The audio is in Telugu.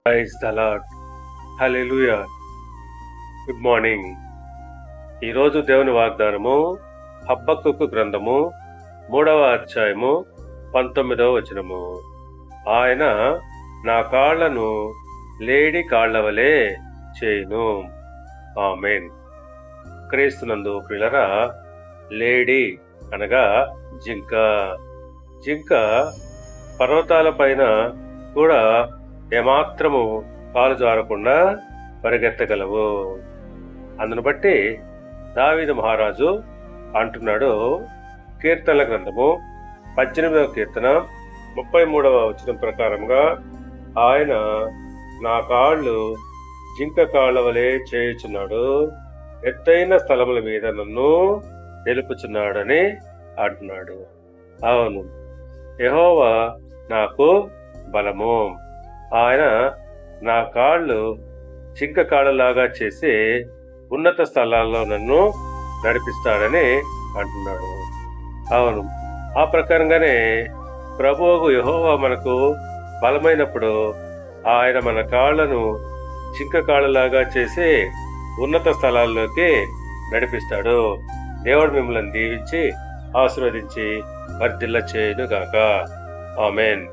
Praise the Lord. Hallelujah. Good morning. ఈరోజు దేవుని వాగ్దానము హబక్కూకు గ్రంథము 3వ అధ్యాయము 19వ వచనము. ఆయన నా కాళ్లను లేడి కాళ్ల వలె చేయును. ఆమేన్. క్రీస్తునందు ప్రియులారా, లేడి అనగా జింక పర్వతాల పైన కూడా ఏమాత్రము కాలు జారకుండా పరిగెత్తగలవు. అందును బట్టి దావీదు మహారాజు అంటున్నాడు, కీర్తనల గ్రంథము 18వ కీర్తన 33వ వచనం ప్రకారంగా, ఆయన నా కాళ్ళు జింక కాళ్ళ వలె చేయుచున్నాడు, ఎత్తైన స్థలముల మీద నన్ను నిలుపుచున్నాడని అంటున్నాడు. అవును, యెహోవా నాకు బలము. ఆయన నా కాళ్ళు జింక కాళ్ళలాగా చేసి ఉన్నత స్థలాల్లో నన్ను నడిపిస్తాడని అంటున్నాడు. అవును, ఆ ప్రకారంగానే ప్రభువు యెహోవా మనకు బలమైనప్పుడు ఆయన మన కాళ్లను జింక కాళ్ళలాగా చేసి ఉన్నత స్థలాల్లోకి నడిపిస్తాడు. దేవుడు మిమ్మల్ని దీవించి ఆశీర్వదించి వర్ధిల్ల చేయును గాక. ఆమేన్.